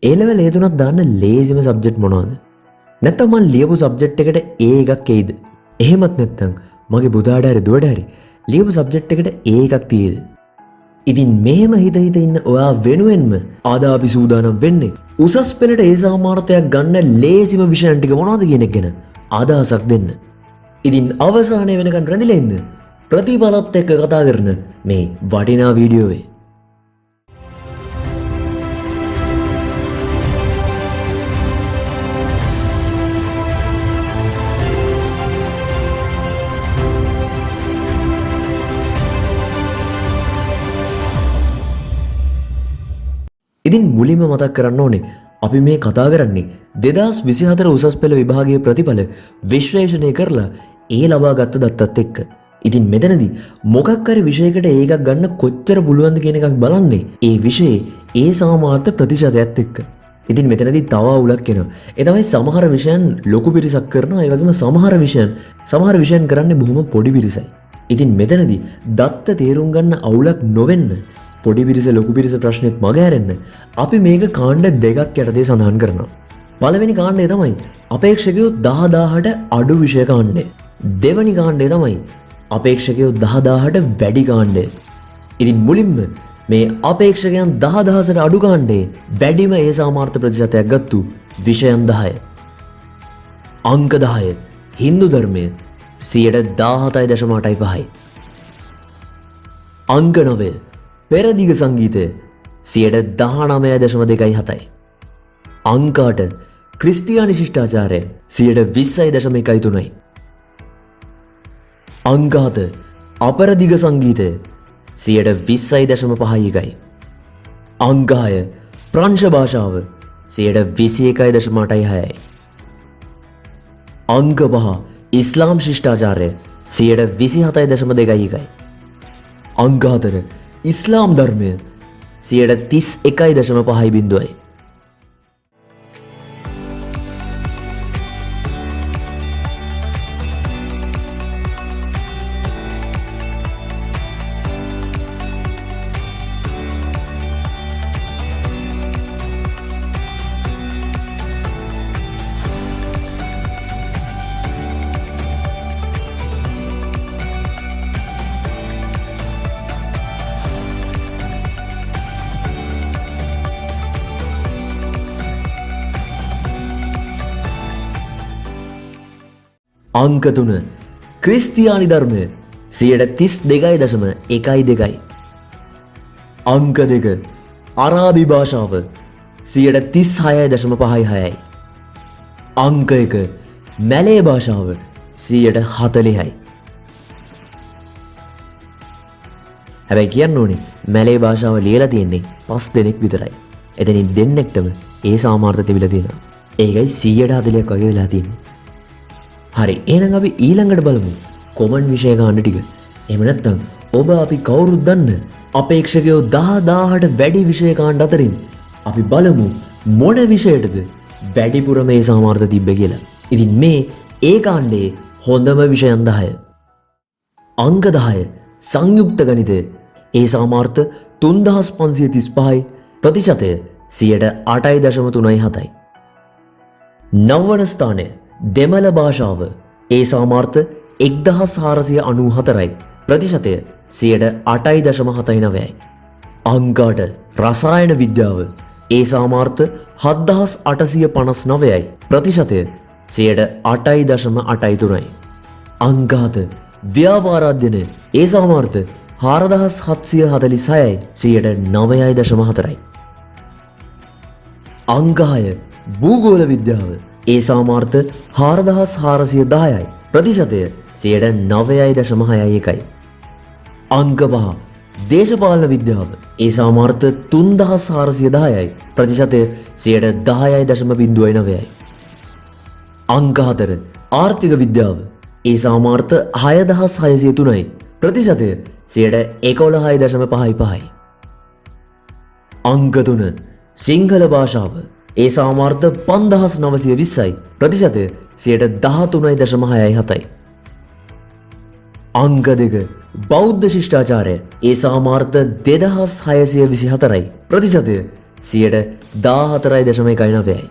A level ඒ තුනක් දාන්න ලේසිම subject මොනවද? නැත්නම් මම ලියපු සබ්ජෙක්ට් එකට A එකක් එයිද? එහෙමත් නැත්නම් මගේ බුදාට හරි දුවට හරි ලියපු සබ්ජෙක්ට් එකට A එකක් තියෙද? ඉතින් මෙහෙම හිත ඉන්න ඔයා වෙනුවෙන්ම අද අපි සූදානම් වෙන්නේ උසස් පෙළට ඒ සාමාර්ථයක් ගන්න ලේසිම විෂයන් ටික මොනවද කියන එක ගැන අදහසක් දෙන්න. ඉතින් අවසානයේ වෙනකන් රැඳිලා ඉන්න ප්‍රතිඵලත් එක්ක කතා කරන මේ වටිනා වීඩියෝවේ. ඉතින් මුලින්ම මතක් කරන්න ඕනේ අපි මේ කතා කරන්නේ 2024 උසස් පෙළ විභාගයේ ප්‍රතිඵල විශ්ලේෂණය කරලා ඒ ලබා ගත්ත දත්තත් එක්ක. ඉතින් මෙතනදී මොකක් හරි විෂයකට ඒකක් ගන්න කොච්චර පුළුවන්ද කියන එකක් බලන්නේ ඒ විෂයේ ඒ සාමාර්ථ ප්‍රතිශතයත් එක්ක. ඉතින් මෙතනදී තව අවුලක් එනවා. ඒ තමයි සමහර විෂයන් ලොකු පිරිසක් කරනවා, ඒ වගේම සමහර විෂයන් කරන්නේ බොහොම පොඩි පිරිසයි. ඉතින් මෙතනදී දත්ත තේරුම් ගන්න අවුලක් නොවෙන්න පොඩි පිරිස ලොකු පිරිස ප්‍රශ්නෙත් මග හැරෙන්න අපි මේක කාණ්ඩ දෙකක් යටතේ සඳහන් කරනවා. පළවෙනි කාණ්ඩය තමයි අපේක්ෂකයෝ 10000ට අඩු විෂය කාණ්ඩය. දෙවෙනි කාණ්ඩය තමයි අපේක්ෂකයෝ 10000ට වැඩි කාණ්ඩය. ඉතින් මුලින්ම මේ අපේක්ෂකයන් 10000ට අඩු කාණ්ඩේ වැඩිම ඒ සාමාර්ථ ප්‍රතිශතයක් ගත්තු විෂයන් 10. අංක 10 හින්දු ධර්මය 17.85. අංක 9 පෙරදිග සංගීතය 19.27. අංක 8 ක්‍රිස්තියානි ශිෂ්ටාචාරය 20.13. අංක 7 අපරදිග සංගීතය 20.51. අංක 6 ප්‍රංශ භාෂාව 21.86. අංක 5 ඉස්ලාම් ශිෂ්ටාචාරය 27.21. අංක 4 ඉස්ලාම් ධර්මය 31.5. අංක 3 ක්‍රිස්තියානි ධර්මය 32.12. අංක 2 අරාබි භාෂාව 36.56. අංක 1 මැලේ භාෂාව 40%. හැබැයි කියන්න ඕනේ මැලේ භාෂාව ලියලා තියෙන්නේ 5 දෙනෙක් විතරයි. එතනින් දෙන්නෙක්ටම ඒ සාමාර්ථ තිබිලා තියෙනවා. ඒකයි 140ක් වගේ වෙලා තියෙන්නේ. හරි, එහෙනම් අපි ඊළඟට බලමු කොමන් විෂය ගන්න ටික. එහෙම නැත්නම් ඔබ අපි කවුරුත් දන්න අපේක්ෂකයෝ 10000ට වැඩි විෂය කාණ්ඩ අතරින් අපි බලමු මොන විෂයටද වැඩිපුර මේ සාමාර්ථ තිබ්බ කියලා. ඉතින් මේ ඒ කාණ්ඩයේ හොඳම විෂයන් 10. අංක 10 සංයුක්ත ගණිතය ඒ සාමාර්ථ 3535යි ප්‍රතිශතය 8.37. නවවන ස්ථානය දෙමළ භාෂාව ඒ සාමාර්ථ 1494යි ප්‍රතිශතය 8.79. අංක 8 රසායන විද්‍යාව ඒ සාමාර්ථ 7859යි ප්‍රතිශතය 8.83. අංක 7 ව්‍යාපාර අධ්‍යයනය ඒ සාමාර්ථ 4746යි 9.4. අංක 6 භූගෝල විද්‍යාව ඒ සාමාර්ථ 4410යි ප්‍රතිශතය 9.61. අංක 5 දේශපාලන විද්‍යාව ඒ සාමාර්ථ 3410යි ප්‍රතිශතය 10.09. අංක 4 ආර්ථික විද්‍යාව ඒ සාමාර්ථ 6603යි ප්‍රතිශතය 11.55. අංක 3 සිංහල භාෂාව ඒ සාමාර්ථ 5920යි ප්‍රතිශතය 13.67. අංක 2 බෞද්ධ ශිෂ්ටාචාරය ඒ සාමාර්ථ 2624යි ප්‍රතිශතය 14.9යි.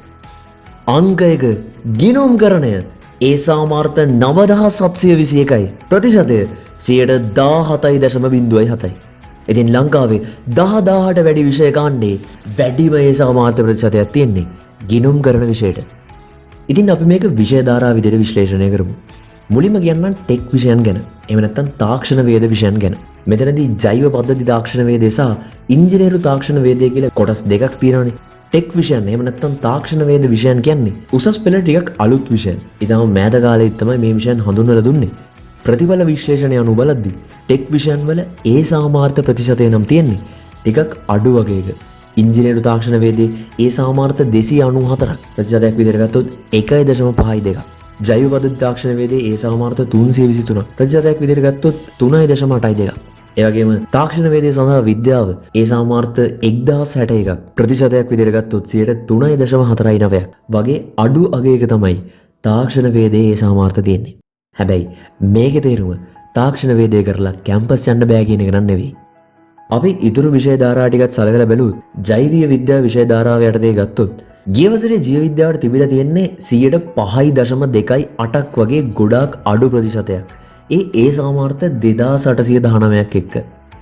අංක 1 ගිණුම්කරණය ඒ සාමාර්ථ 9721යි. ප්‍රතිශතය 17.07යි. ඉතින් ලංකාවේ 10000ට වැඩි විෂය කාණ්ඩේ වැඩිම ඒ සාමාර්ථ ප්‍රතිශතයක් තියෙන්නේ ගිණුම් කරන විෂයට. ඉතින් අපි මේක විෂය ධාරා විදිහට විශ්ලේෂණය කරමු. මුලින්ම කියන්නම් ටෙක් විෂයන් ගැන. එහෙම නැත්නම් තාක්ෂණ වේද විෂයන් ගැන. මෙතනදී ජෛව පද්ධති තාක්ෂණ වේදය සහ ඉංජිනේරු තාක්ෂණ වේදය කියලා කොටස් දෙකක් තියෙනවානේ. ටෙක් විෂයන් එහෙම නැත්නම් තාක්ෂණ වේද විෂයන් කියන්නේ උසස් පෙළ ටිකක් අලුත් විෂයන්. ඊටම මෑත කාලේ තමයි මේ විෂයන් හඳුන්වලා දුන්නේ. ප්‍රතිඵල විශ්ලේෂණය අනුව බලද්දී ටෙක් විෂයන් වල ඒ සාමාර්ථ ප්‍රතිශතය නම් තියෙන්නේ ටිකක් අඩු වගේක. ඉංජිනේරු තාක්ෂණ වේදයේ ඒ සාමාර්ථ 294ක්. ප්‍රතිශතයක් විදිහට ගත්තොත් 1.52. ජෛව පද්ධති තාක්ෂණ වේදයේ ඒ සාමාර්ථ 323ක්. ප්‍රතිශතයක් විදිහට ගත්තොත් 3.82. ඒ වගේම තාක්ෂණ වේදයේ සඳහා විද්‍යාව ඒ සාමාර්ථ 1061ක්. ප්‍රතිශතයක් විදිහට ගත්තොත් 3.49ක්. වගේ අඩු අගයක තමයි තාක්ෂණ වේදයේ ඒ සාමාර්ථ තියෙන්නේ. හැබැයි මේකේ තේරුම තාක්ෂණ වේදය කරලා කැම්පස් යන්න බෑ කියන එක නන් නෙවෙයි. අපි ඉතුරු විෂය ධාරා ටිකත් සලකලා බැලුවොත් ජෛවීය විද්‍යාව විෂය ධාරාව යටතේ ගත්තොත් ගිය වසරේ ජීව විද්‍යාවට තිබිලා තියෙන්නේ 5.2.8ක් වගේ ගොඩාක් අඩු ප්‍රතිශතයක්. ඒ සාමාර්ථ 2819ක් එක්ක.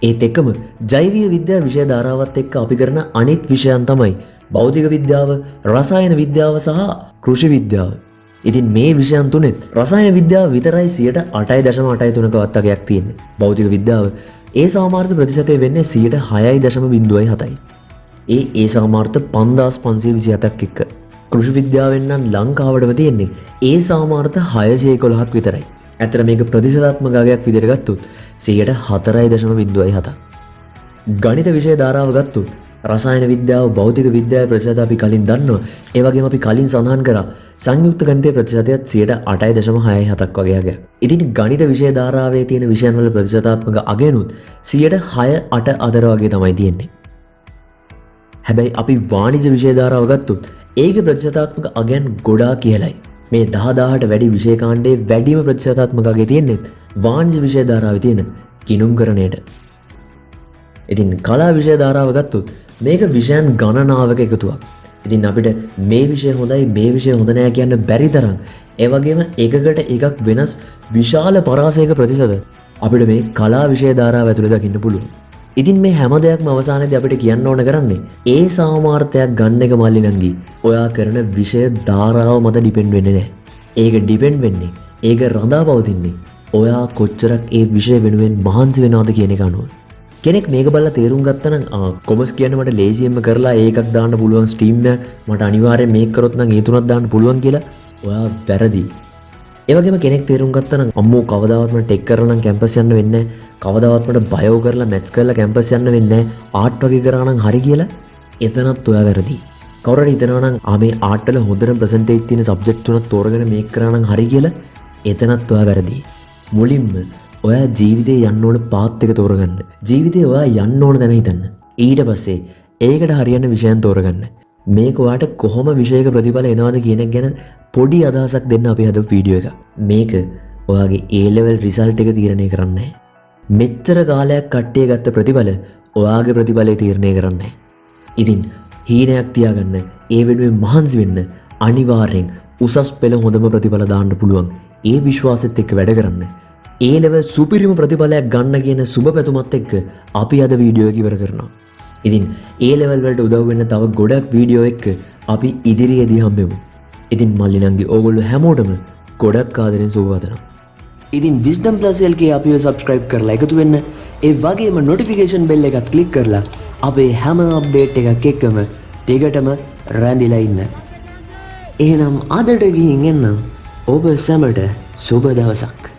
ඒත් එක්කම ජෛවීය විද්‍යාව විෂය ධාරාවත් එක්ක අපි කරන අනිත් විෂයන් තමයි භෞතික විද්‍යාව, රසායන විද්‍යාව සහ කෘෂි විද්‍යාව. ඉතින් මේ විෂයන් තුනෙත් රසායන විද්‍යාව විතරයි 8.83ක වත්තකයක් තියෙන්නේ. භෞතික විද්‍යාව ඒ සාමාර්ථ ප්‍රතිශතය වෙන්නේ 6.07යි. ඒ සාමාර්ථ 5527ක් එක්ක. කෘෂි විද්‍යාවෙන් නම් ලංකාවටම තියෙන්නේ ඒ සාමාර්ථ 611ක් විතරයි. ඇත්තට මේක ප්‍රතිශතාත්මක අගයක් විදිහට ගත්තොත් 4.07. ගණිත විෂය ධාරාව ගත්තොත් රසායන විද්‍යාව, භෞතික විද්‍යාවේ ප්‍රතිශත අපි කලින් දන්නවා. ඒ වගේම අපි කලින් සඳහන් කරා සංයුක්ත ගණිතයේ ප්‍රතිශතයත් 8.67ක් වගේ අගයක්. ඉතින් ගණිත විෂය ධාරාවේ තියෙන විෂයන් වල ප්‍රතිශතාත්මක අගයනුත් 6.8 අතර වගේ තමයි තියෙන්නේ. හැබැයි අපි වාණිජ්‍ය විෂය ධාරාව ගත්තොත් ඒකේ ප්‍රතිශතාත්මක අගයන් ගොඩාක් ඉහළයි. මේ 10000ට වැඩි විෂය කාණ්ඩයේ වැඩිම ප්‍රතිශතාත්මක අගය තියෙන්නේ වාණිජ්‍ය විෂය ධාරාවේ තියෙන ගිණුම්කරණයට. ඉතින් කලා විෂය ධාරාව ගත්තොත් මේක විෂයන් ගණනාවක එකතුවක්. ඉතින් අපිට මේ විෂය හොඳයි මේ විෂය හොඳ නෑ කියන්න බැරි තරම් ඒ වගේම එකකට එකක් වෙනස් විශාල පරාසයක ප්‍රතිශත අපිට මේ කලා විෂය ධාරාව ඇතුළේ දකින්න පුළුවන්. ඉතින් මේ හැම දෙයක්ම අවසානයේදී අපිට කියන්න ඕන කරන්නේ ඒ සාමාර්ථයක් ගන්න එක මල්ලි නංගි ඔයා කරන විෂය ධාරාව මත ඩිපෙන්ඩ් වෙන්නේ නැහැ. ඒක ඩිපෙන්ඩ් වෙන්නේ ඒක රඳා පවතින්නේ ඔයා කොච්චරක් ඒ විෂය වෙනුවෙන් මහන්සි වෙනවද කියන එක අනුව. කෙනෙක් මේක බලලා තේරුම් ගත්තා නම් කොමර්ස් කියන්නේ මට ලේසියෙන්ම කරලා ඒකක් දාන්න පුළුවන් ස්ට්‍රීම් එකක් මට අනිවාර්යෙන් මේක කරොත් නම් ඒ තුනක් දාන්න පුළුවන් කියලා ඔයා වැරදි. ඒ වගේම කෙනෙක් තේරුම් ගත්තා නම් අම්මෝ කවදාවත් මට ටෙක් කරලා නම් කැම්පස් යන්න වෙන්නේ නැහැ. කවදාවත් මට බයෝ කරලා මැත්ස් කරලා කැම්පස් යන්න වෙන්නේ නැහැ. ආර්ට් වගේ කරා නම් හරි කියලා එතනත් ඔයා වැරදි. කවුරු හරි හිතනවා නම් මේ ආර්ට් වල හොඳට ප්‍රසන්ටේජ් තියෙන සබ්ජෙක්ට් තුනක් තෝරගෙන මේක කරා නම් හරි කියලා එතනත් ඔයා වැරදි. මුලින්ම ඔයා ජීවිතේ යන්න ඕන පාත් එක තෝරගන්න. ජීවිතේ ඔයා යන්න ඕන තැන හිතන්න. ඊට පස්සේ ඒකට හරියන විෂයන් තෝරගන්න. මේක ඔයාට කොහොම විෂයක ප්‍රතිඵල එනවද කියන එක ගැන පොඩි අදහසක් දෙන්න අපි හදපු වීඩියෝ එකක්. මේක ඔයාගේ A level result එක තීරණය කරන්නේ නැහැ. මෙච්චර කාලයක් කට්ටිය ගත්ත ප්‍රතිඵල ඔයාගේ ප්‍රතිඵලය තීරණය කරන්නේ නැහැ. ඉතින් හීනයක් තියාගන්න, ඒ වෙනුවෙන් මහන්සි වෙන්න, අනිවාර්යෙන් උසස් පෙළ හොඳම ප්‍රතිඵල දාන්න පුළුවන්. ඒ විශ්වාසෙත් එක්ක වැඩ කරන්න. A level සුපිරිම ප්‍රතිඵලයක් ගන්න කියන සුබ පැතුමත් එක්ක අපි අද වීඩියෝ එක ඉවර කරනවා. ඉතින් A level වලට උදව් වෙන්න තව ගොඩක් වීඩියෝ එක්ක අපි ඉදිරියේදී හම්බෙමු. ඉතින් මල්ලි නංගි ඕගොල්ලෝ හැමෝටම ගොඩක් ආදරෙන් සුබ පතනවා. ඉතින් Wisdom Plus LK අපිව subscribe කරලා එකතු වෙන්න. ඒ වගේම notification bell එකත් click කරලා අපේ හැම update එකක් එක්කම දිගටම රැඳිලා ඉන්න. එහෙනම් අදට ගිහින් එන්න. ඔබ සැමට සුබ දවසක්.